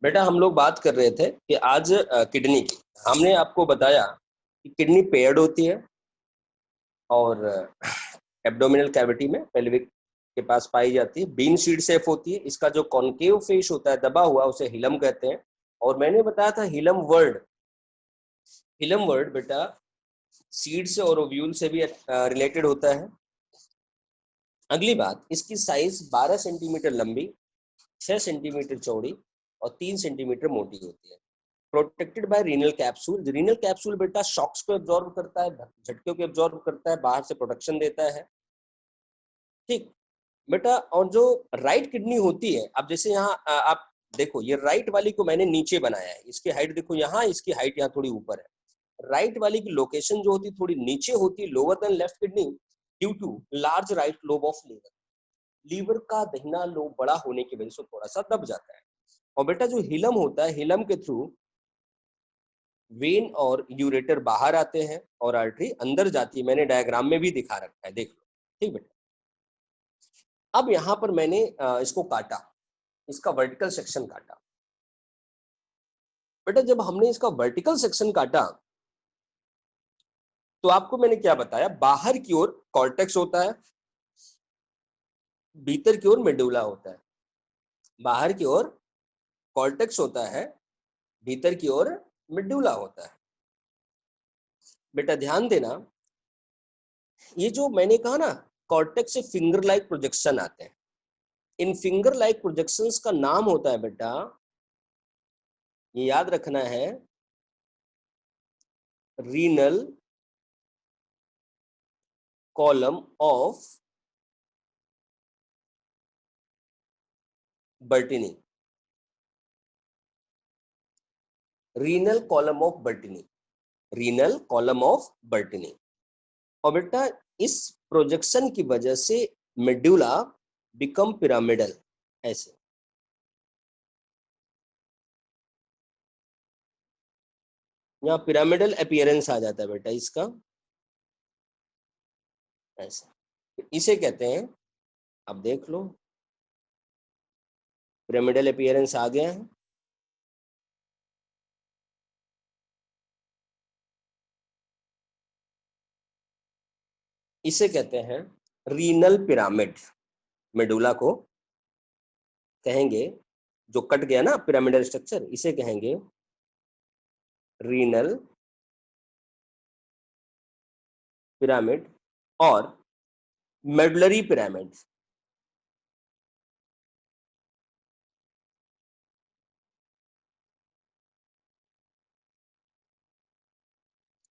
बेटा हम लोग बात कर रहे थे कि आज किडनी की हमने आपको बताया कि किडनी पेयर्ड होती है और एब्डोमिनल कैविटी में पेल्विक के पास पाई जाती है। बीन सीड शेप होती है। इसका जो कॉन्केव फेस होता है दबा हुआ उसे हिलम कहते हैं। और मैंने बताया था हिलम वर्ड बेटा सीड से और ओव्यूल से भी रिलेटेड होता है। अगली बात, इसकी साइज 12 सेंटीमीटर लंबी, 6 सेंटीमीटर चौड़ी और 3 सेंटीमीटर मोटी होती है। Protected by renal capsule. Renal capsule बेटा शॉक्स को एब्जॉर्ब करता है, झटके को एब्जॉर्ब करता है, बाहर से प्रोटेक्शन देता है। ठीक बेटा, और जो राइट किडनी होती है, अब जैसे यहाँ आप देखो, ये राइट वाली को मैंने नीचे बनाया है, इसकी हाइट देखो यहाँ, इसकी हाइट यहाँ थोड़ी ऊपर है। राइट वाली की लोकेशन जो होती थोड़ी नीचे होती, lower than left kidney, due to large right lobe of liver. Liver का दाहिना लोब बड़ा होने की वजह से थोड़ा सा दब जाता है। और बेटा जो हिलम होता है, हिलम के थ्रू वेन और यूरेटर बाहर आते हैं और आर्टरी अंदर जाती है। मैंने डायग्राम में भी दिखा रखा है, देख लो। ठीक बेटा, अब यहां पर मैंने इसको काटा, इसका वर्टिकल सेक्शन काटा। बेटा जब हमने इसका वर्टिकल सेक्शन काटा तो आपको मैंने क्या बताया, बाहर की ओर कॉर्टेक्स होता है, भीतर की ओर मेडुला होता है। बाहर की ओर कॉर्टेक्स होता है, भीतर की ओर मेडुला होता है। बेटा ध्यान देना, ये जो मैंने कहा ना, कॉर्टेक्स से फिंगर लाइक प्रोजेक्शन आते हैं। इन फिंगर लाइक प्रोजेक्शंस का नाम होता है बेटा, ये याद रखना है, renal column of Bertini. Renal column of Bertini, renal column of Bertini. और बेटा इस प्रोजेक्शन की वजह से मेडुला बिकम पिरामिडल, ऐसे। यहाँ पिरामिडल अपीयरेंस आ जाता है बेटा इसका, ऐसा। इसे कहते हैं, अब देख लो, पिरामिडल अपीयरेंस आ गया है। इसे कहते हैं रीनल पिरामिड। मेडुला को कहेंगे, जो कट गया ना पिरामिडल स्ट्रक्चर, इसे कहेंगे रीनल पिरामिड और मेडुलरी पिरामिड।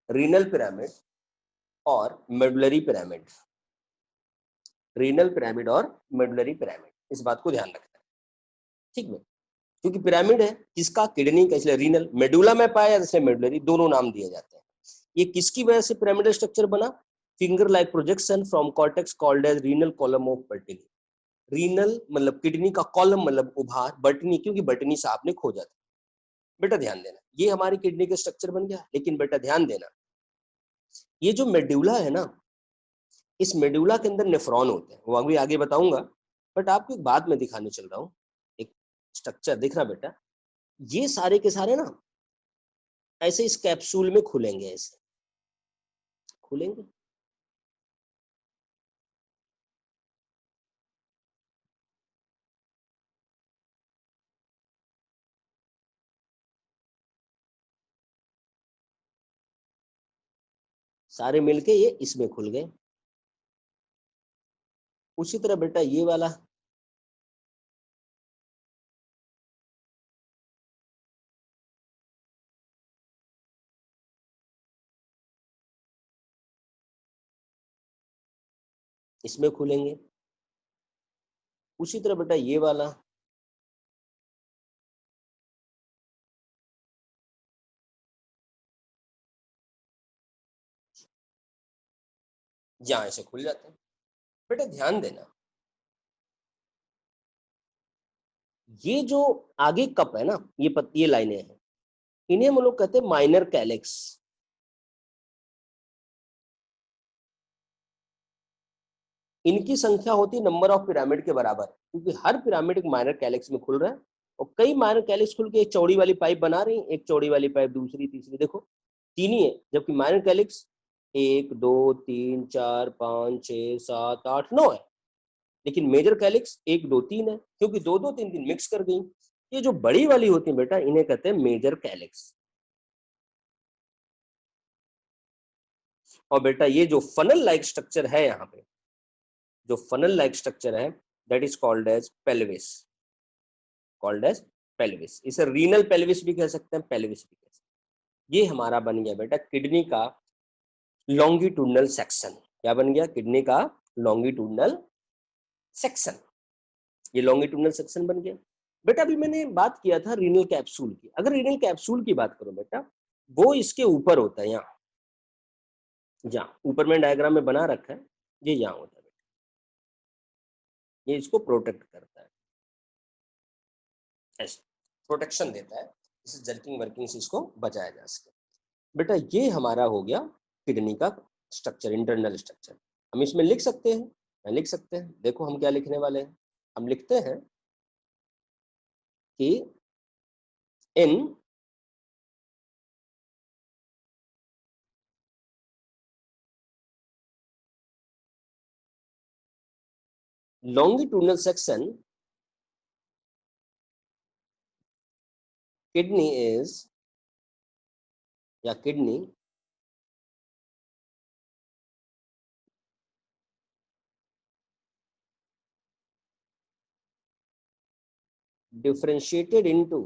रीनल पिरामिड और मेडुलरी पिरामिड, रीनल पिरामिड और मेडुलरी पिरामिड, इस बात को ध्यान रखना है। ठीक है, क्योंकि पिरामिड है किसका, किडनी का, इसलिए रीनल। मेडुला में पाया इसलिए मेडुलरी, दोनों नाम दिए जाते हैं। ये किसकी वजह से पिरामिडल स्ट्रक्चर बना, finger like projection from cortex called as renal column of Bertini. Renal मतलब किडनी का, कॉलम मतलब उभार, बर्टिनी क्योंकि बर्टिनी से आपने खोजा था। बेटा ध्यान देना, ये हमारी किडनी का स्ट्रक्चर बन गया। लेकिन बेटा ध्यान देना, ये जो मेडुला है ना, इस मेडुला के अंदर नेफ्रॉन होते हैं, वो अभी आगे बताऊंगा। बट आपको एक बात मैं दिखाने चल रहा हूँ, एक स्ट्रक्चर देखना बेटा, ये सारे के सारे ना ऐसे इस कैप्सूल में खुलेंगे, ऐसे खुलेंगे। सारे मिलके ये इसमें खुल गए। उसी तरह बेटा ये वाला इसमें खुलेंगे। उसी तरह बेटा ये वाला यहाँ ऐसे खुल जाते हैं। बेटा ध्यान देना, ये जो आगे कप है ना, ये लाइनें हैं, इन्हें हम लोग कहते हैं माइनर कैलेक्स। इनकी संख्या होती है नंबर ऑफ पिरामिड के बराबर, क्योंकि हर पिरामिड एक माइनर कैलेक्स में खुल रहा है। और कई माइनर कैलिक्स खुल के एक चौड़ी वाली पाइप बना रही हैं, एक चौड़ी वाली पाइप, दूसरी तीसरी, देखो तीन ही है, जबकि माइनर कैलिक्स 1 2 3 4 5 6 7 8 9 है। लेकिन मेजर कैलिक्स 1 2 3 है, क्योंकि 2 2 3 3 मिक्स कर गई। ये जो बड़ी वाली होती है बेटा, इन्हें कहते हैं मेजर कैलिक्स। और बेटा ये जो फनल लाइक स्ट्रक्चर है, यहाँ पे जो फनल लाइक स्ट्रक्चर है, that is called as pelvis, called as pelvis. इसे रीनल पेल्विस भी कह सकते हैं, पेल्विस भी कह सकते हैं। ये हमारा बन गया बेटा किडनी का लॉन्गिट्यूडनल सेक्शन। क्या बन गया? किडनी का लॉन्गिट्यूडनल सेक्शन। ये लॉन्गिट्यूडनल सेक्शन बन गया। बेटा अभी मैंने बात किया था रीनल कैप्सूल की। अगर रीनल कैप्सूल की बात करो बेटा, वो इसके ऊपर होता है, यहाँ जहाँ ऊपर में डायग्राम में बना रखा है, ये यहाँ होता है बेटा, ये इसको प्रोटेक्ट करता है, ऐसे प्रोटेक्शन देता है, इसे जर्किंग वर्किंग से इसको बचाया जा सके। बेटा ये हमारा हो गया किडनी का स्ट्रक्चर, इंटरनल स्ट्रक्चर। हम इसमें लिख सकते हैं, लिख सकते हैं, देखो हम क्या लिखने वाले हैं। हम लिखते हैं कि इन longitudinal section kidney is, या kidney differentiated into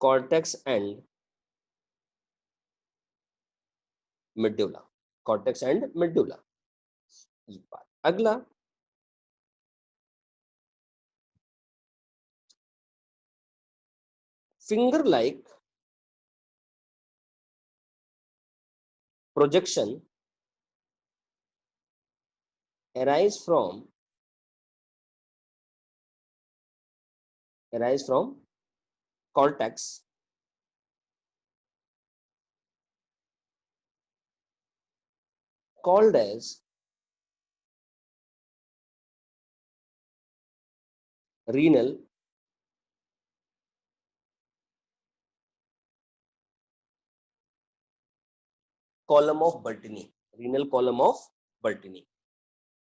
cortex and medulla, cortex and medulla। ये बात। अगला finger like projection arise from cortex called as renal column of Bertini, renal column of Bertini,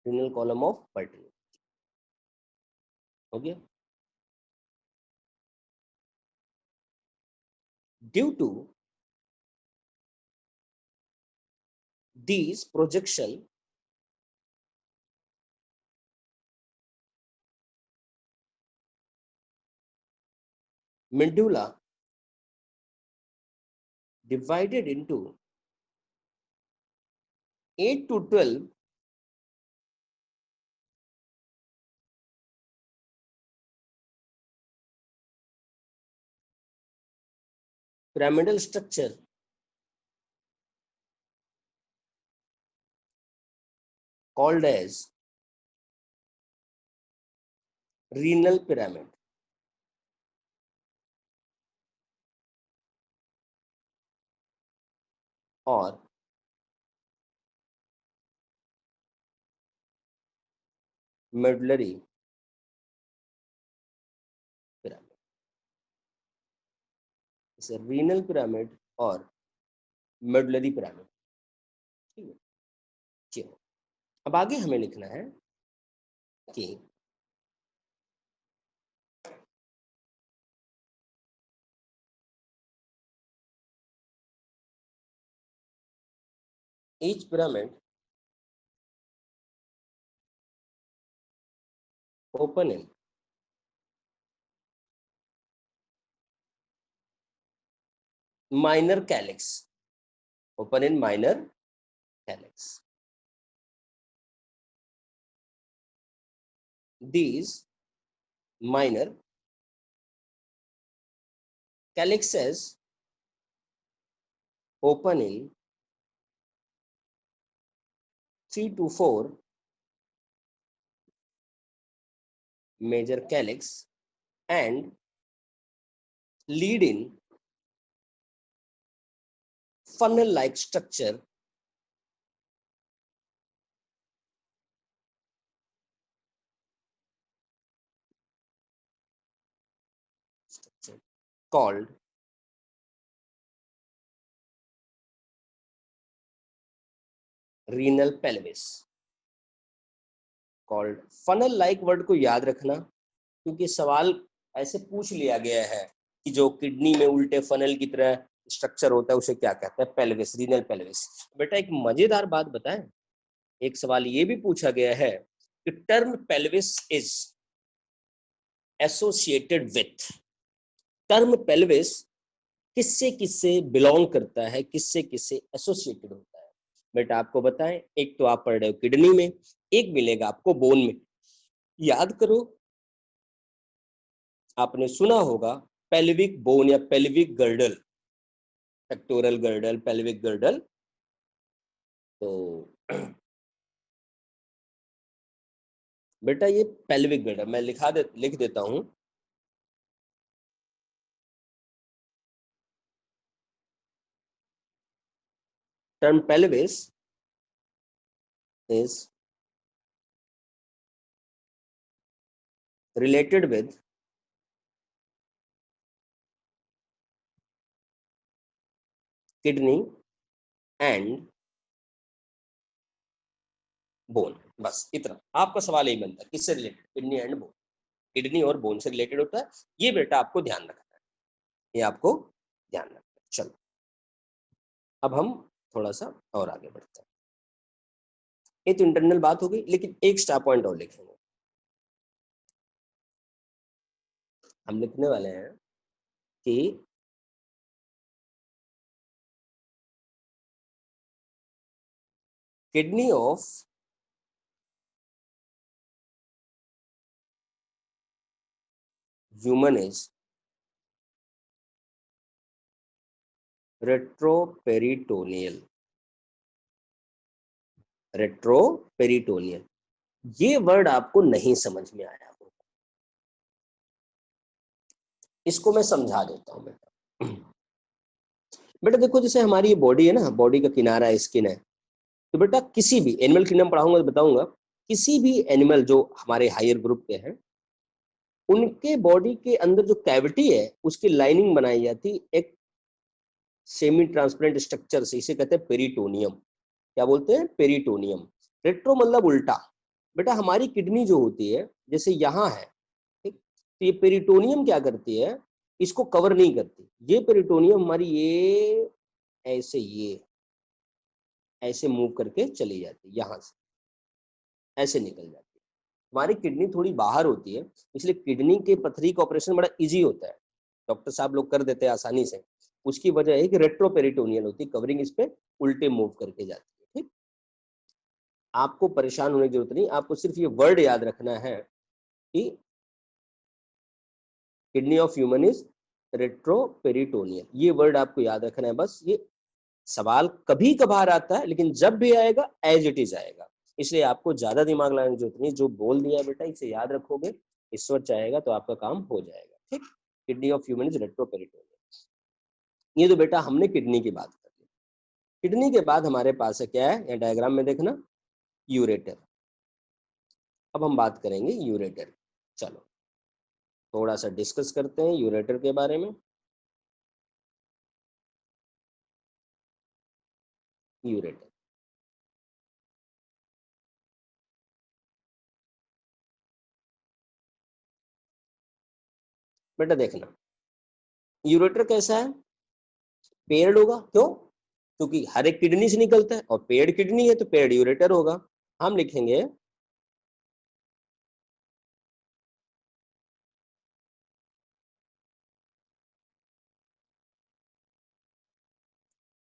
renal column of Bertini। हो गया। Due to these projection, medulla divided into 8 to 12 pyramidal structure called as renal pyramid or medullary pyramid। इसे renal pyramid और medullary pyramid। ठीक है, चलो अब आगे हमें लिखना है कि each pyramid open in minor calyx, open in minor calyx। These minor calyxes open in 3 to 4 major calyx and lead in funnel like structure called renal pelvis. Called funnel like word को याद रखना, क्योंकि सवाल ऐसे पूछ लिया गया है कि जो किडनी में उल्टे फनल की तरह स्ट्रक्चर होता है उसे क्या कहते हैं, पेल्विस, रीनल पेल्विस। बेटा एक मजेदार बात बताएं, एक सवाल ये भी पूछा गया है कि term pelvis is associated with, term pelvis किससे किससे बिलोंग करता है, किससे किससे एसोसिएटेड होता है। बेटा आपको बताएं, एक तो आप पढ़ रहे हो किडनी में, एक मिलेगा आपको बोन में। याद करो, आपने सुना होगा पेल्विक बोन या pelvic girdle, pectoral girdle, pelvic girdle. तो बेटा ये पेल्विक गर्डल मैं लिख देता हूं। Term pelvis is related with kidney and bone। बस इतना आपका सवाल यही बनता है, किससे related, kidney and bone, kidney और बोन से रिलेटेड होता है। ये बेटा आपको ध्यान रखना है, ये आपको ध्यान रखना है। चलो अब हम थोड़ा सा और आगे बढ़ते हैं। ये तो इंटरनल बात हो गई, लेकिन एक स्टार पॉइंट और लिखेंगे। हम लिखने वाले हैं कि kidney of human is retroperitoneal, retroperitoneal. ये वर्ड आपको नहीं समझ में आया होगा, इसको मैं समझा देता हूं बेटा। बेटा देखो, जैसे हमारी ये बॉडी है ना, बॉडी का किनारा स्किन है, तो बेटा किसी भी एनिमल किंगडम पढ़ाऊंगा तो बताऊंगा, किसी भी एनिमल जो हमारे हायर ग्रुप के हैं, उनके बॉडी के अंदर जो कैविटी है उसकी लाइनिंग बनाई जाती एक सेमी ट्रांसपेरेंट स्ट्रक्चर से, इसे कहते हैं पेरिटोनियम। क्या बोलते हैं, पेरिटोनियम। रेट्रो मतलब उल्टा। बेटा हमारी किडनी जो होती है, जैसे यहाँ है, ठीक, तो ये पेरिटोनियम क्या करती है, इसको कवर नहीं करती। ये पेरिटोनियम हमारी ये ऐसे ऐसे मूव करके चली जाती है, यहाँ से ऐसे निकल जाती है। हमारी किडनी थोड़ी बाहर होती है, इसलिए किडनी के पथरी का ऑपरेशन बड़ा इजी होता है, डॉक्टर साहब लोग कर देते हैं आसानी से। उसकी वजह है कि रेट्रोपेरिटोनियल होती है, कवरिंग इस पे उल्टे मूव करके जाती है। ठीक, आपको परेशान होने की जरूरत नहीं, आपको सिर्फ ये वर्ड याद रखना है कि kidney of human is retroperitoneal. ये वर्ड आपको याद रखना है बस। ये सवाल कभी कभार आता है, लेकिन जब भी आएगा एज इट इज आएगा, इसलिए आपको ज्यादा दिमाग लगाने की जरूरत नहीं। जो बोल दिया है बेटा इसे याद रखोगे, ईश्वर चाहेगा तो आपका काम हो जाएगा। ठीक, kidney of human is retroperitoneal. ये तो बेटा हमने किडनी की बात कर ली। किडनी के बाद हमारे पास है क्या है, या डायग्राम में देखना, यूरेटर। अब हम बात करेंगे यूरेटर। चलो थोड़ा सा डिस्कस करते हैं यूरेटर के बारे में। यूरेटर बेटा देखना, यूरेटर कैसा है, पेड़ होगा। क्यों, क्योंकि हर एक किडनी से निकलता है और पेड़ किडनी है तो पेड़ यूरेटर होगा। हम लिखेंगे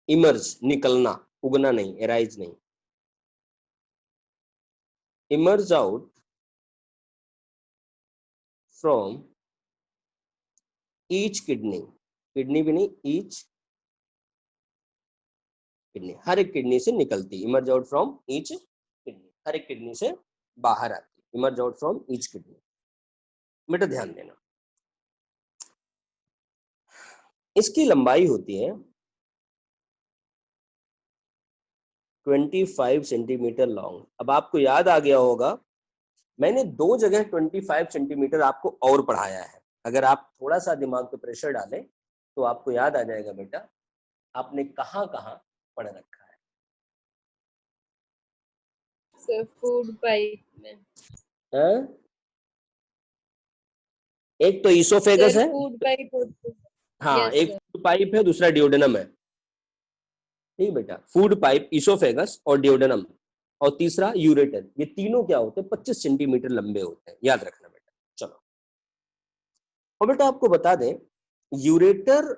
इमर्ज, निकलना, उगना नहीं, एराइज नहीं, emerge out from each kidney, kidney भी नहीं, ईच किडनी, हर एक किडनी से निकलती, emerge out from each kidney, हर एक किडनी से बाहर आती, emerge out from each kidney. बेटा ध्यान देना, इसकी लंबाई होती है 25 सेंटीमीटर लॉन्ग। अब आपको याद आ गया होगा, मैंने दो जगह 25 सेंटीमीटर आपको और पढ़ाया है। अगर आप थोड़ा सा दिमाग पे प्रेशर डालें तो आपको याद आ जाएगा बेटा आपने कहाँ कहाँ पढ़ रखा है। सर फूड पाइप में। हाँ? एक तो ईसोफेगस सर है, फूड पाइप होता है। हाँ, यस एक सर। फूड पाइप है, दूसरा डिओडेनम है। ठीक बेटा, फूड पाइप, ईसोफेगस और डिओडेनम, और तीसरा यूरेटर। ये तीनों क्या होते हैं, 25 सेंटीमीटर लंबे होते हैं, याद रखना बेटा। चलो, और बेटा आपको बता दें, यूरेटर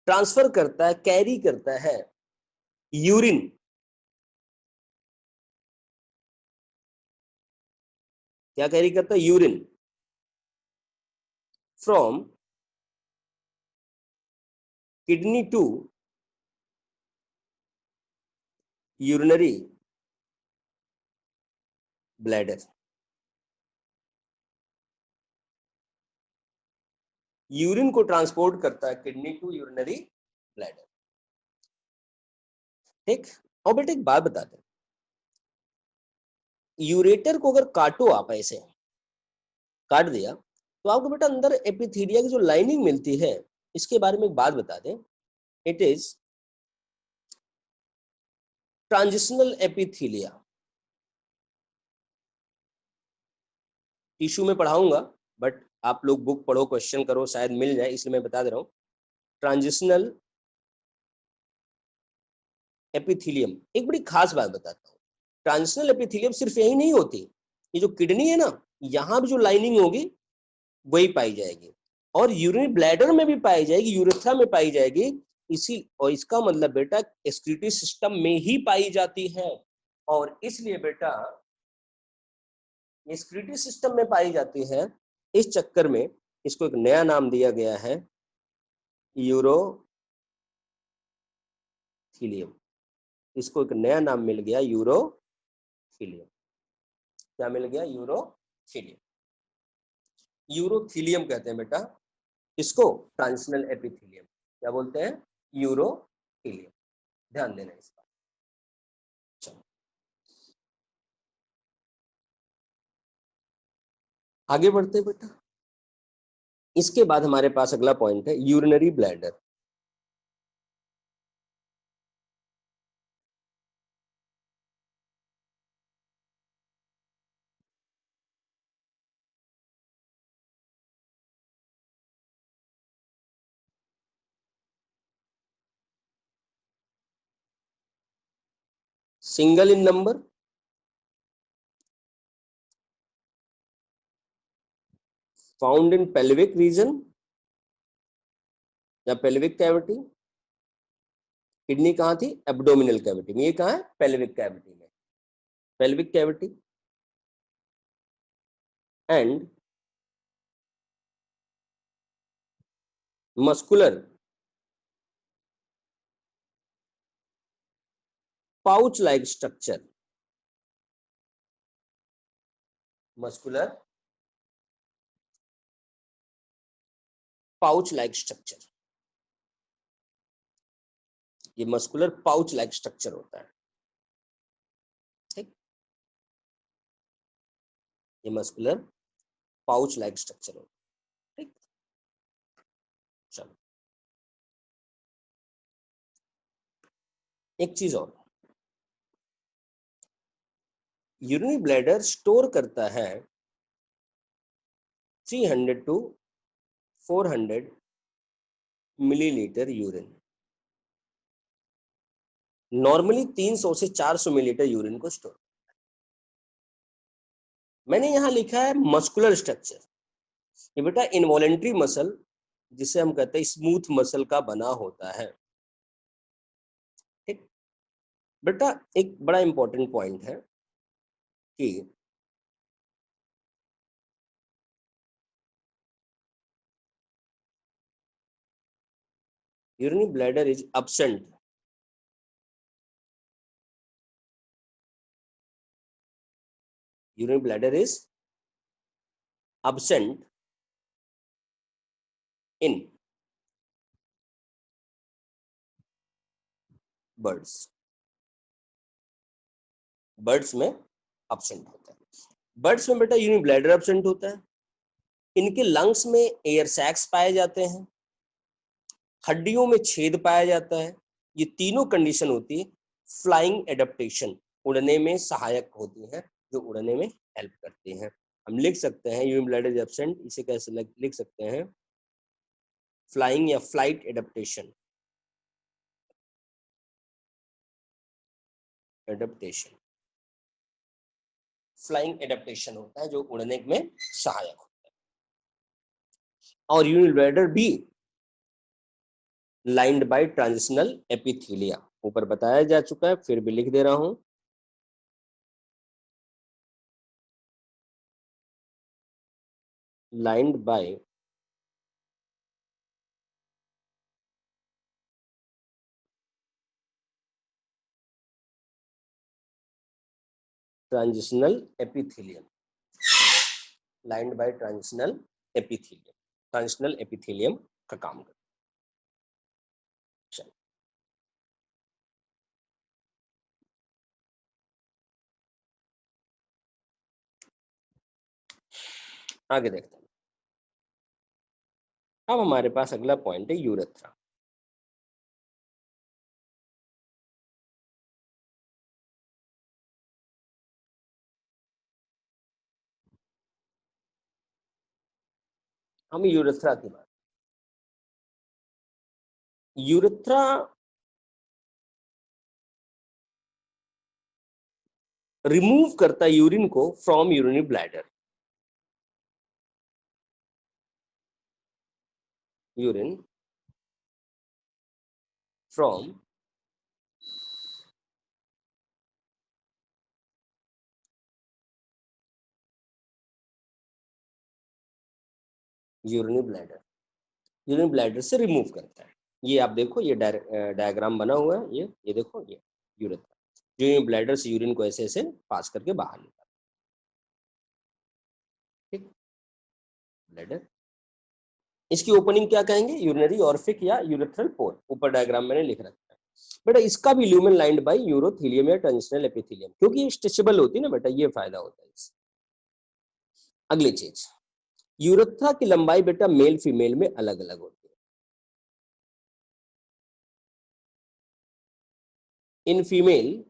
ट्रांसफर करता है, कैरी करता है यूरिन, क्या कैरी करता है, urine, from kidney to urinary bladder. Urine को ट्रांसपोर्ट करता है किडनी टू यूरिनरी ब्लैडर। ठीक, और बेटा एक बात बता दें, यूरेटर को अगर काटो, आप ऐसे काट दिया, तो आपको बेटा अंदर एपिथेलिया की जो लाइनिंग मिलती है, इसके बारे में एक बात बता दें, it is transitional epithelia. Tissue में पढ़ाऊंगा, बट आप लोग बुक पढ़ो, क्वेश्चन करो, शायद मिल जाए, इसलिए मैं बता दे रहा हूं। ट्रांजिशनल एपिथेलियम, एक बड़ी खास बात बताता हूँ, ट्रांजिशनल एपिथेलियम सिर्फ यही नहीं होती, ये जो किडनी है ना, यहाँ भी जो लाइनिंग होगी वही पाई जाएगी, और यूरिनरी ब्लैडर में भी पाई जाएगी, यूरेथ्रा में पाई जाएगी। इसी और इसका मतलब बेटा एक्सक्रीटरी सिस्टम में ही पाई जाती है, और इसलिए बेटा एक्सक्रीटरी सिस्टम में पाई जाती है। इस चक्कर में इसको एक नया नाम दिया गया है, यूरोथीलियम। इसको एक नया नाम मिल गया, यूरोथीलियम। क्या मिल गया, यूरोथीलियम। यूरोथीलियम कहते हैं बेटा इसको, ट्रांजिशनल एपिथेलियम क्या बोलते हैं, यूरोथीलियम। ध्यान देना इस बात। चलो आगे बढ़ते हैं बेटा। इसके बाद हमारे पास अगला पॉइंट है urinary bladder. Single in number, found in pelvic region या पेल्विक कैविटी। किडनी कहाँ थी, एब्डोमिनल कैविटी में, ये कहाँ है, पेल्विक कैविटी में। Pelvic cavity and muscular pouch like structure, muscular pouch like structure, ये मस्कुलर पाउच लाइक स्ट्रक्चर होता है। ठीक, ये मस्कुलर पाउच लाइक स्ट्रक्चर होता है। ठीक, चलो एक चीज और, यूरिनरी ब्लैडर स्टोर करता है 300 टू 400 मिलीलीटर यूरिन। नॉर्मली 300 से 400 मिलीलीटर यूरिन को स्टोर। मैंने यहां लिखा है मस्कुलर स्ट्रक्चर, ये बेटा इनवॉलेंट्री मसल, जिसे हम कहते हैं स्मूथ मसल का बना होता है। ठीक बेटा, एक बड़ा इंपॉर्टेंट पॉइंट है कि urinary bladder is absent, urinary bladder is absent in birds, birds में absent होता है। बर्ड्स में बेटा यूरिनरी ब्लैडर absent होता है, इनके लंग्स में एयर सैक्स पाए जाते हैं, हड्डियों में छेद पाया जाता है। ये तीनों कंडीशन होती है फ्लाइंग एडेप्टेशन, उड़ने में सहायक होती हैं, जो उड़ने में हेल्प करती हैं। हम लिख सकते हैं यूरिन ब्लैडर इज एब्सेंट, इसे कैसे लिख सकते हैं, फ्लाइंग या flight adaptation, adaptation, flying adaptation होता है जो उड़ने में सहायक होता है। और यूरिन ब्लैडर भी लाइंड बाय ट्रांजिशनल एपिथेलिया, ऊपर बताया जा चुका है, फिर भी लिख दे रहा हूं, lined by transitional epithelium, lined by transitional epithelium, transitional epithelium का काम करता है। आगे देखते हैं। अब हमारे पास अगला पॉइंट है यूरेथ्रा। हम यूरेथ्रा की बात, यूरेथ्रा रिमूव करता है यूरिन को from urinary bladder, urine from urinary bladder, urine bladder से रिमूव करता है। ये आप देखो, ये डायग्राम बना हुआ है, ये देखो, ये यूरेथ्रा जो यूरिन ब्लैडर से यूरिन को ऐसे ऐसे पास करके बाहर निकालता है, ठीक, ब्लैडर। इसकी ओपनिंग क्या कहेंगे, यूरिनरी ऑरिफिस या यूरेथ्रल पोर, ऊपर डायग्राम मैंने लिख रखा है बेटा। इसका भी ल्यूमेन लाइंड बाय यूरोथीलियम या ट्रांजिशनल एपिथेलियम, क्योंकि ये स्ट्रेचेबल होती है ना बेटा, ये फायदा होता है इससे। अगली चीज, यूरेथ्रा की लंबाई बेटा मेल फीमेल में अलग अलग होती है। In female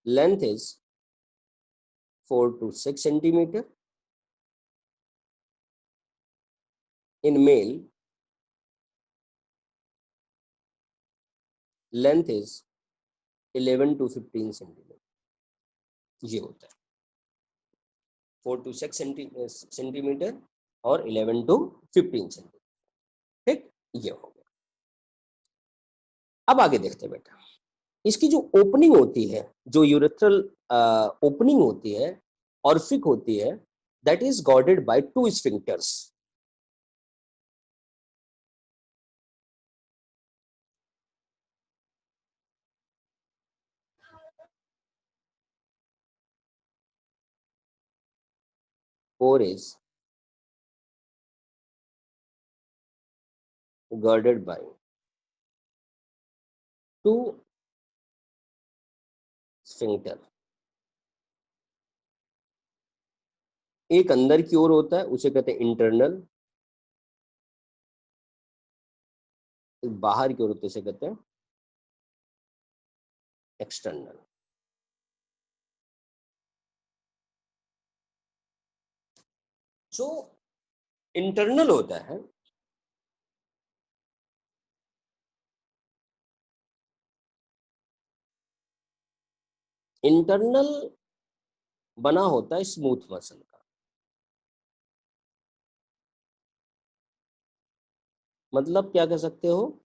length is 4 to 6 centimeter, in male length is 11 to 15 centimeter, ये होता है 4 to 6 सेंटीमीटर और 11 to 15 सेंटीमीटर, ठीक, ये हो गया। अब आगे देखते हैं बेटा, इसकी जो ओपनिंग होती है, जो यूरेथ्रल ओपनिंग होती है, ऑर्फिक होती है, that is girded by 2 sphincters. Pore is girded by 2 sphincter, एक अंदर की ओर होता है उसे कहते हैं इंटरनल, बाहर की ओर होते उसे कहते हैं एक्सटर्नल। जो इंटरनल होता है, इंटरनल बना होता है स्मूथ मसल का, मतलब क्या कह सकते हो,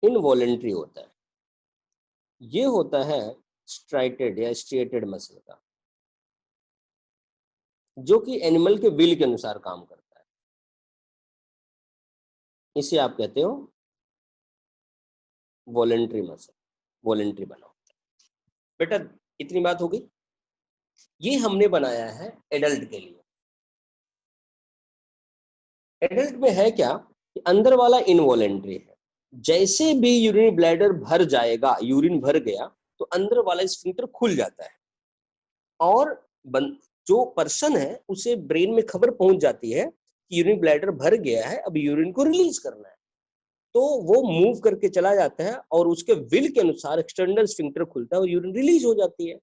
इनवॉलेंट्री होता है। ये होता है स्ट्राइटेड या स्ट्रिएटेड मसल का, जो कि एनिमल के विल के अनुसार काम करता है। इसे आप कहते हो वॉलेंट्री मसल, वॉलेंट्री बना होता है बेटा। इतनी बात हो गई। ये हमने बनाया है एडल्ट के लिए। एडल्ट में है क्या कि अंदर वाला इनवॉलेंट्री है, जैसे भी यूरिन ब्लैडर भर जाएगा, यूरिन भर गया तो अंदर वाला स्फिंक्टर खुल जाता है और जो पर्सन है उसे ब्रेन में खबर पहुंच जाती है कि यूरिन ब्लैडर भर गया है, अब यूरिन को रिलीज करना है, तो वो मूव करके चला जाता है और उसके विल के अनुसार एक्सटर्नल स्फिंक्टर खुलता है और यूरिन रिलीज हो जाती है।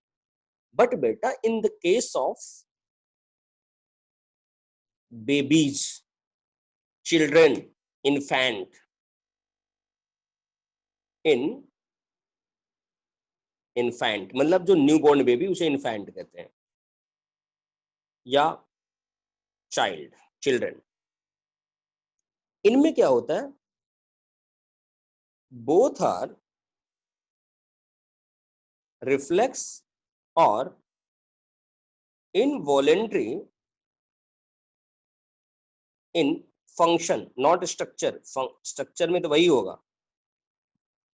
बट बेटा in the case of babies, children, infant, infant मतलब जो न्यूबॉर्न बेबी उसे इन्फेंट कहते हैं, या चाइल्ड, चिल्ड्रन, इनमें क्या होता है, बोथ आर रिफ्लेक्स और involuntary in function not structure. Structure में तो वही होगा।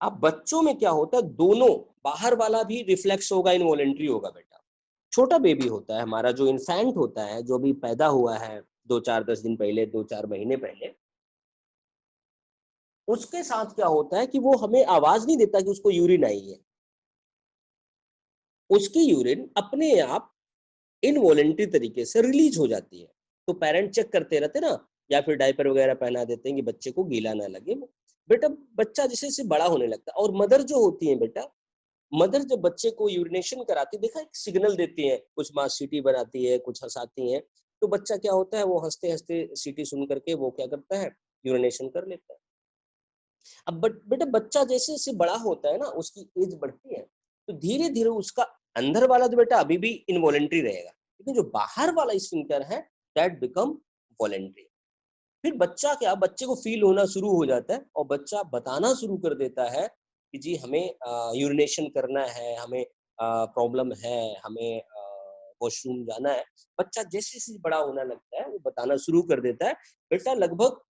अब बच्चों में क्या होता है, दोनों, बाहर वाला भी रिफ्लेक्स होगा, इनवॉलेंट्री होगा बेटा। छोटा बेबी होता है हमारा, जो इन्फेंट होता है, जो भी पैदा हुआ है 2-4-10 दिन पहले, 2-4 महीने पहले, उसके साथ क्या होता है कि वो हमें आवाज नहीं देता कि उसको यूरिन आई है। उसकी यूरिन अपने आप इनवॉलेंट्री तरीके से रिलीज हो जाती है। तो पेरेंट चेक करते रहते ना, या फिर डायपर वगैरह पहना देते हैं कि बच्चे को गीला ना लगे। बेटा बच्चा जैसे जैसे बड़ा होने लगता है, और मदर जो होती है बेटा, मदर जब बच्चे को यूरिनेशन कराती, देखा एक सिग्नल देती है, कुछ माँ सीटी बनाती है, कुछ हंसाती है, तो बच्चा क्या होता है, वो हंसते हंसते सीटी सुन करके वो क्या करता है, यूरिनेशन कर लेता है। अब बेटा बच्चा जैसे जैसे बड़ा होता है ना, उसकी एज बढ़ती है, तो धीरे धीरे उसका अंदर वाला तो बेटा अभी भी इनवॉलेंट्री रहेगा, लेकिन जो बाहर वाला स्फिंक्टर है दैट बिकम वॉलेंट्री। फिर बच्चा क्या, बच्चे को फील होना शुरू हो जाता है और बच्चा बताना शुरू कर देता है कि जी हमें यूरिनेशन करना है, हमें प्रॉब्लम है, हमें वॉशरूम जाना है। बच्चा जैसे जैसे बड़ा होना लगता है वो बताना शुरू कर देता है। बेटा लगभग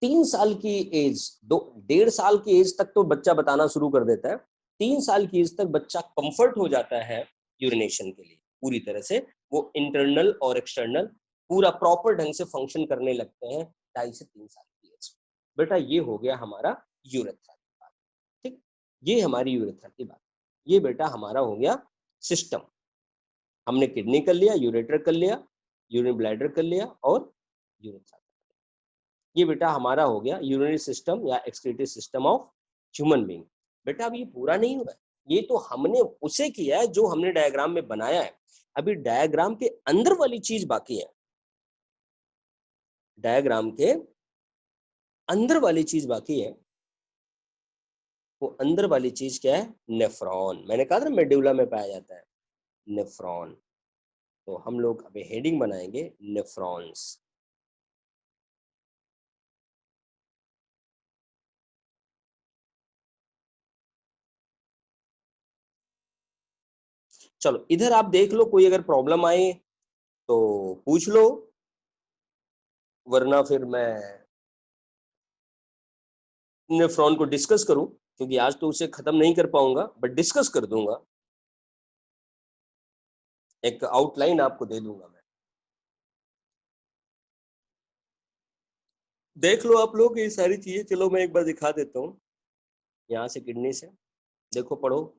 3 साल की एज, 1.5 साल की एज तक तो बच्चा बताना शुरू कर देता है। 3 साल की एज तक बच्चा कंफर्ट हो जाता है यूरिनेशन के लिए पूरी तरह से। वो इंटरनल और एक्सटर्नल पूरा प्रॉपर ढंग से फंक्शन करने लगते हैं 2.5 से 3 साल की एज। बेटा ये हो गया हमारा यूरेथ्रा की बात। ठीक, ये हमारी यूरेथ्रा की बात। ये बेटा हमारा हो गया सिस्टम। हमने किडनी कर लिया, यूरेटर कर लिया, यूरिन ब्लैडर कर लिया और यूरेथ्रा। ये बेटा हमारा हो गया यूरिनरी सिस्टम या excretory system of human being. बेटा अब ये पूरा नहीं हुआ है, ये तो हमने उसे किया है जो हमने डायग्राम में बनाया है। अभी डायग्राम के अंदर वाली चीज बाकी है। डायग्राम के अंदर वाली चीज बाकी है। वो अंदर वाली चीज क्या है, नेफ्रॉन। मैंने कहा था मेडुला में पाया जाता है नेफ्रॉन। तो हम लोग अभी हेडिंग बनाएंगे नेफ्रॉन्स। चलो इधर आप देख लो, कोई अगर प्रॉब्लम आए तो पूछ लो, वरना फिर मैं नेफ्रॉन को डिस्कस करूं, क्योंकि आज तो उसे खत्म नहीं कर पाऊंगा बट डिस्कस कर दूंगा, एक आउटलाइन आपको दे दूंगा मैं। देख लो आप लोग ये सारी चीजें। चलो मैं एक बार दिखा देता हूँ यहाँ से, किडनी से देखो, पढ़ो।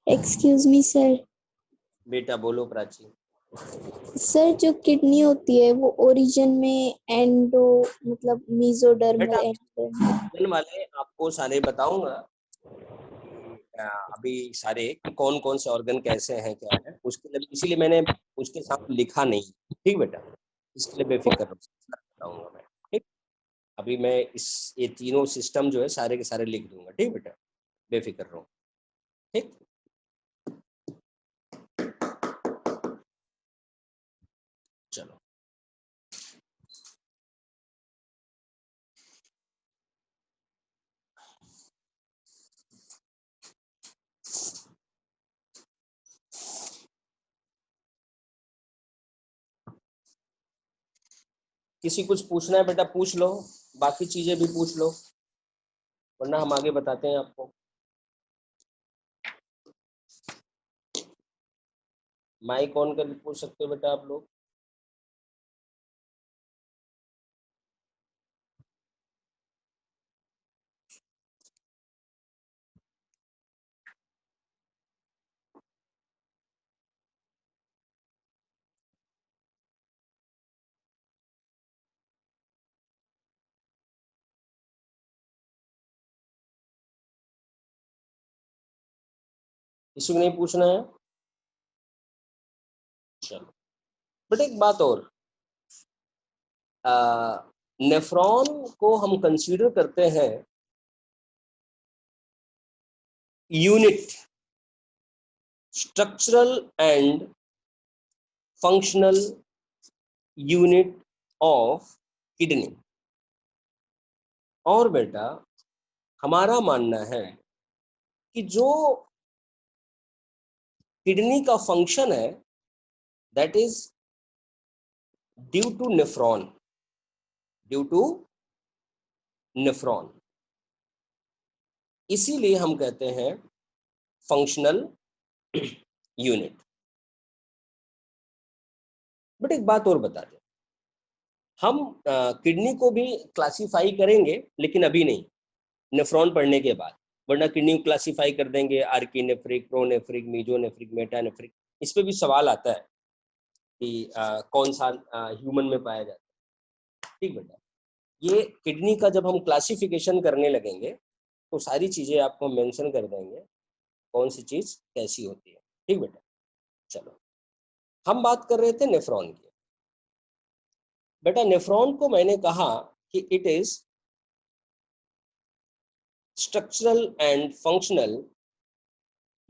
Excuse me sir. बेटा बोलो प्राची। सर जो किडनी होती है वो ओरिजिन में एंडो मतलब बेटा मीजोडर्मल एंड। वाले आपको सारे बताऊंगा, अभी सारे कि कौन कौन से ऑर्गन कैसे हैं क्या है, उसके लिए इसीलिए मैंने उसके साथ लिखा नहीं। ठीक बेटा, इसके लिए बेफिक्र बताऊंगा मैं। ठीक, अभी मैं ये तीनों सिस्टम जो है सारे के सारे लिख दूंगा। ठीक बेटा, बेफिक्र रहो। ठीक, चलो किसी कुछ पूछना है बेटा पूछ लो, बाकी चीजें भी पूछ लो, वरना हम आगे बताते हैं आपको। माइक ऑन करके पूछ सकते हो बेटा आप लोग। किसी को नहीं पूछना है? चलो बेटा एक बात और, नेफ्रॉन को हम कंसीडर करते हैं unit, structural and functional unit of kidney. और बेटा हमारा मानना है कि जो किडनी का फंक्शन है that is due to nephron, due to nephron, इसीलिए हम कहते हैं फंक्शनल यूनिट। बट एक बात और बता दें, हम किडनी को भी क्लासिफाई करेंगे लेकिन अभी नहीं, नेफ्रॉन पढ़ने के बाद, वरना किडनी को क्लासिफाई कर देंगे आर्कीनेफ्रिक, प्रोनेफ्रिक, मीजोनेफ्रिक, मेटानेफ्रिक। इस पे भी सवाल आता है कि कौन सा ह्यूमन में पाया जाता है। ठीक बेटा, ये किडनी का जब हम क्लासिफिकेशन करने लगेंगे तो सारी चीजें आपको मेंशन कर देंगे कौन सी चीज कैसी होती है। ठीक बेटा, चलो हम बात कर रहे थे नेफ्रॉन की। बेटा नेफ्रॉन को मैंने कहा कि it is structural and functional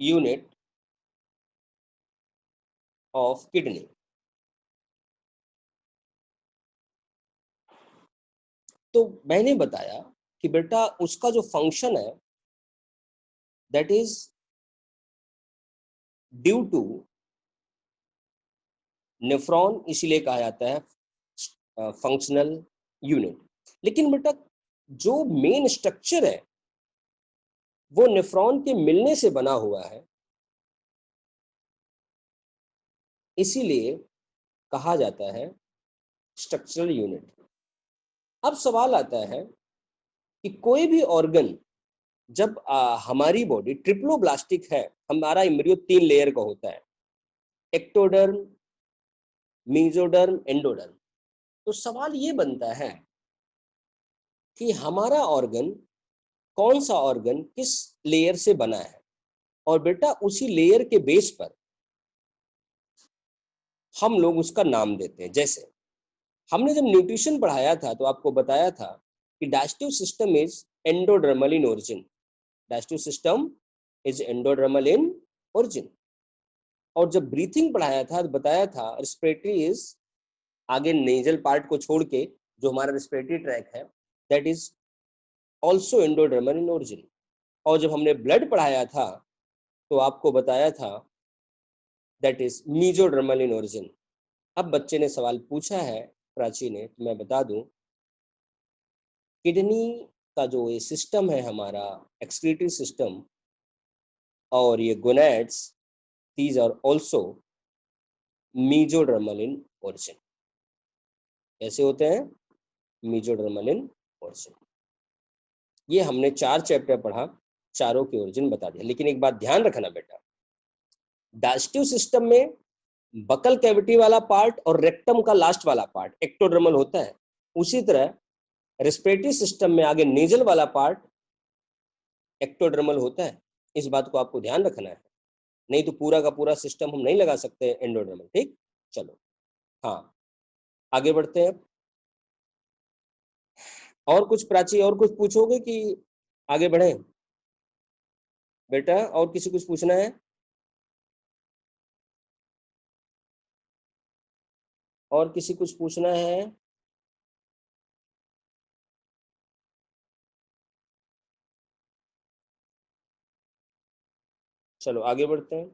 unit of kidney. तो मैंने बताया कि बेटा उसका जो फंक्शन है that is due to nephron, इसीलिए कहा जाता है फंक्शनल यूनिट। लेकिन बेटा जो मेन स्ट्रक्चर है वो नेफ्रॉन के मिलने से बना हुआ है, इसीलिए कहा जाता है स्ट्रक्चरल यूनिट। अब सवाल आता है कि कोई भी ऑर्गन जब हमारी बॉडी ट्रिप्लोब्लास्टिक है, हमारा एम्ब्रियो 3 लेयर का होता है, एक्टोडर्म, मेसोडर्म, एंडोडर्म। तो सवाल ये बनता है कि हमारा ऑर्गन, कौन सा ऑर्गन किस लेयर से बना है, और बेटा उसी लेयर के बेस पर हम लोग उसका नाम देते हैं। जैसे हमने जब न्यूट्रिशन पढ़ाया था तो आपको बताया था कि digestive system is endodermal in origin, digestive system is endodermal in origin. और जब ब्रीथिंग पढ़ाया था तो बताया था रेस्पिरेटरी इज, आगे नेजल पार्ट को छोड़ के जो हमारा रेस्पिरेटरी ट्रैक है that is also endodermal in origin. और जब हमने ब्लड पढ़ाया था तो आपको बताया था that is mesodermal in origin. अब बच्चे ने सवाल पूछा है, प्राची ने, तो मैं बता दूं किडनी का जो ये सिस्टम है हमारा एक्सक्रीटरी सिस्टम और ये gonads, these are also mesodermal in origin. कैसे होते हैं? Mesodermal in origin. ये हमने 4 चैप्टर पढ़ा, चारों के ओरिजिन बता दिया। लेकिन एक बात ध्यान रखना बेटा, डाइजेस्टिव सिस्टम में बकल कैविटी वाला पार्ट और रेक्टम का लास्ट वाला पार्ट एक्टोडर्मल होता है। उसी तरह रेस्पिरेटरी सिस्टम में आगे नेजल वाला पार्ट एक्टोडर्मल होता है। इस बात को आपको ध्यान रखना है, नहीं तो पूरा का पूरा सिस्टम हम नहीं लगा सकते एंडोडर्मल। ठीक, चलो हाँ आगे बढ़ते हैं। और कुछ प्राची, और कुछ पूछोगे कि आगे बढ़े? बेटा और किसी कुछ पूछना है? और किसी कुछ पूछना है? चलो आगे बढ़ते हैं।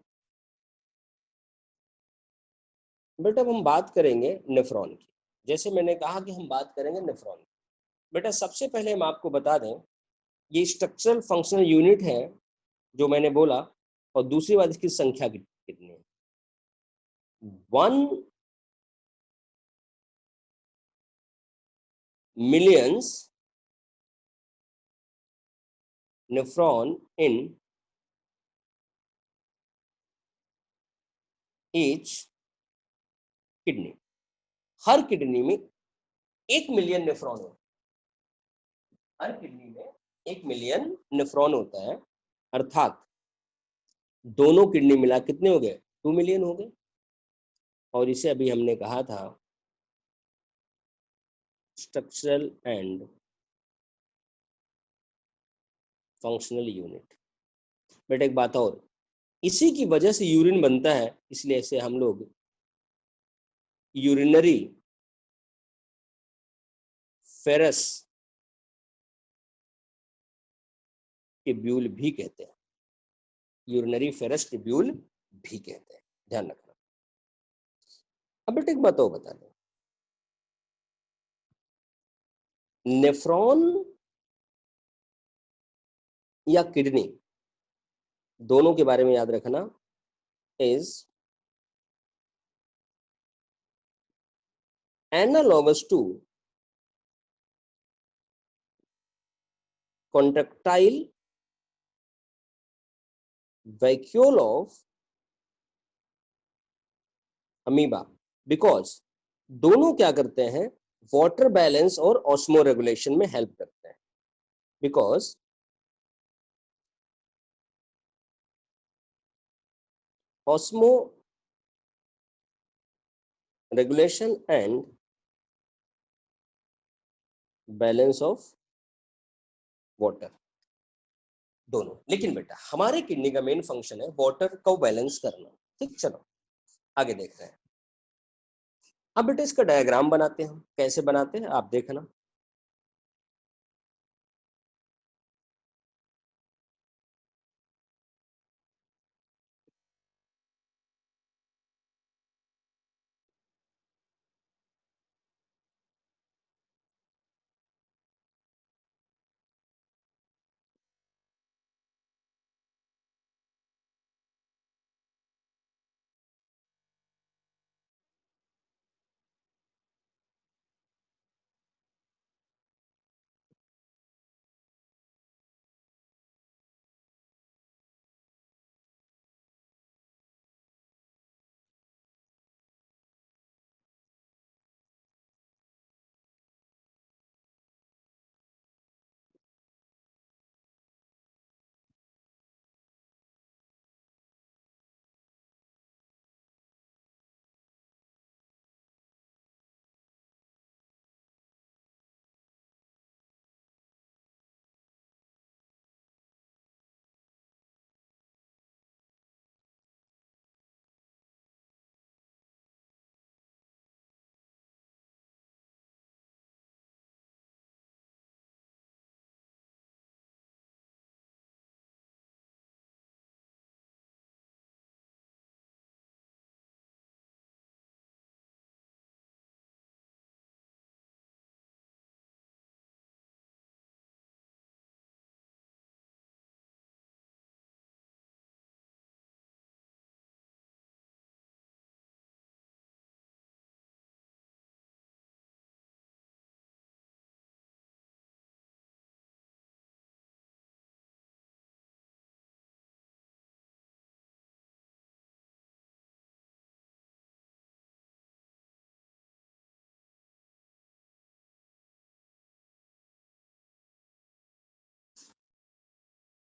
बेटा अब हम बात करेंगे नेफ्रॉन की। जैसे मैंने कहा कि हम बात करेंगे नेफ्रॉन की। बेटा सबसे पहले हम आपको बता दें, ये स्ट्रक्चरल फंक्शनल यूनिट है जो मैंने बोला, और दूसरी बात इसकी संख्या कितनी है। 1 millions nephron in each kidney। Her kidney में 1 मिलियन नेफ्रॉन होता है। हर किडनी में 1 मिलियन नेफ्रॉन होता है, अर्थात दोनों किडनी मिला कितने हो गए? 2 मिलियन हो गए। और इसे अभी हमने कहा था स्ट्रक्चरल एंड फंक्शनल यूनिट। बेटा एक बात और, इसी की वजह से यूरिन बनता है, इसलिए इसे हम लोग यूरिनरी फेरस टिब्यूल भी कहते हैं। यूरिनरी फेरस टिब्यूल भी कहते हैं, ध्यान रखना। अब बेटा एक बात और बता दो, नेफ्रॉन या किडनी दोनों के बारे में याद रखना, is analogous to contractile vacuole of amoeba, because दोनों क्या करते हैं? वाटर बैलेंस और ऑस्मो रेगुलेशन में हेल्प करते हैं। Because osmoregulation and balance of water दोनों। लेकिन बेटा हमारे किडनी का मेन फंक्शन है वाटर को बैलेंस करना। ठीक, चलो आगे देख रहे हैं। अब बेटा इसका डायग्राम बनाते हैं, कैसे बनाते हैं आप देखना।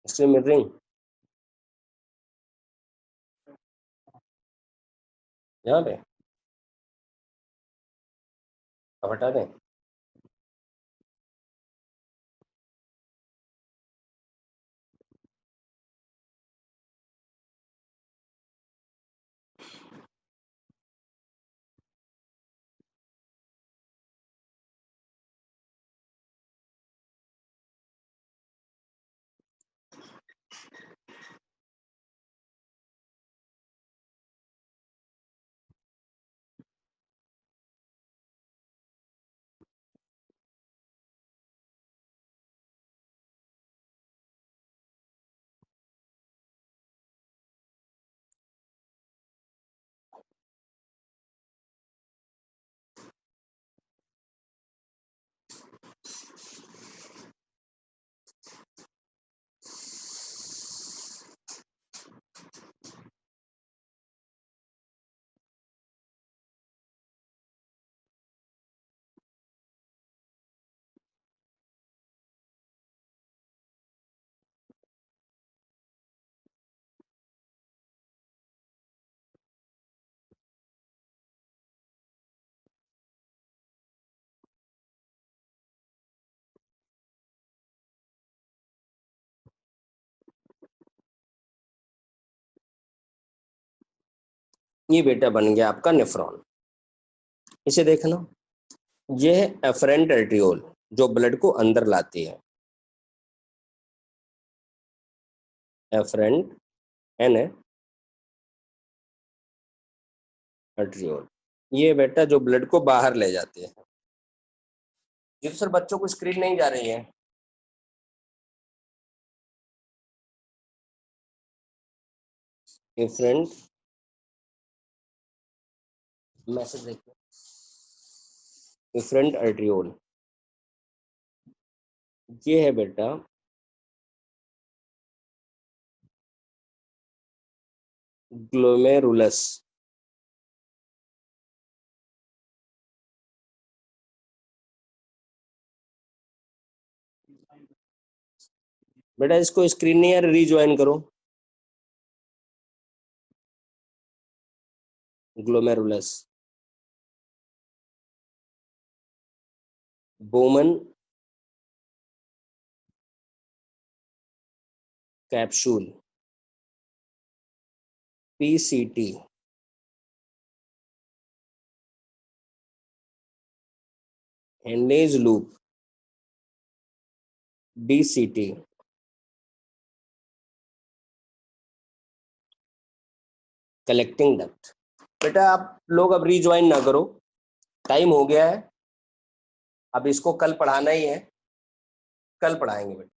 स्क्रीन मिररिंग यहाँ पे अब हटा दें। ये बेटा बन गया आपका नेफ्रॉन। इसे देखना, ये है एफरेंट आर्टियोल जो ब्लड को अंदर लाती है। एफरेंट एन आर्टियोल, ये बेटा जो ब्लड को बाहर ले जाती है। ये तो सर बच्चों को स्क्रीन नहीं जा रही है। एफरेंट, मैसेज देखिए, एफरेंट आर्टियोल, ये है बेटा ग्लोमेरुलस। बेटा इसको स्क्रीन नहीं आ रही, रीज्वाइन करो। Glomerulus, Bowman capsule, PCT, Henle's loop, DCT, collecting duct. बेटा आप लोग अब रीज्वाइन ना करो, टाइम हो गया है। अब इसको कल पढ़ाना ही है, कल पढ़ाएंगे बेटा।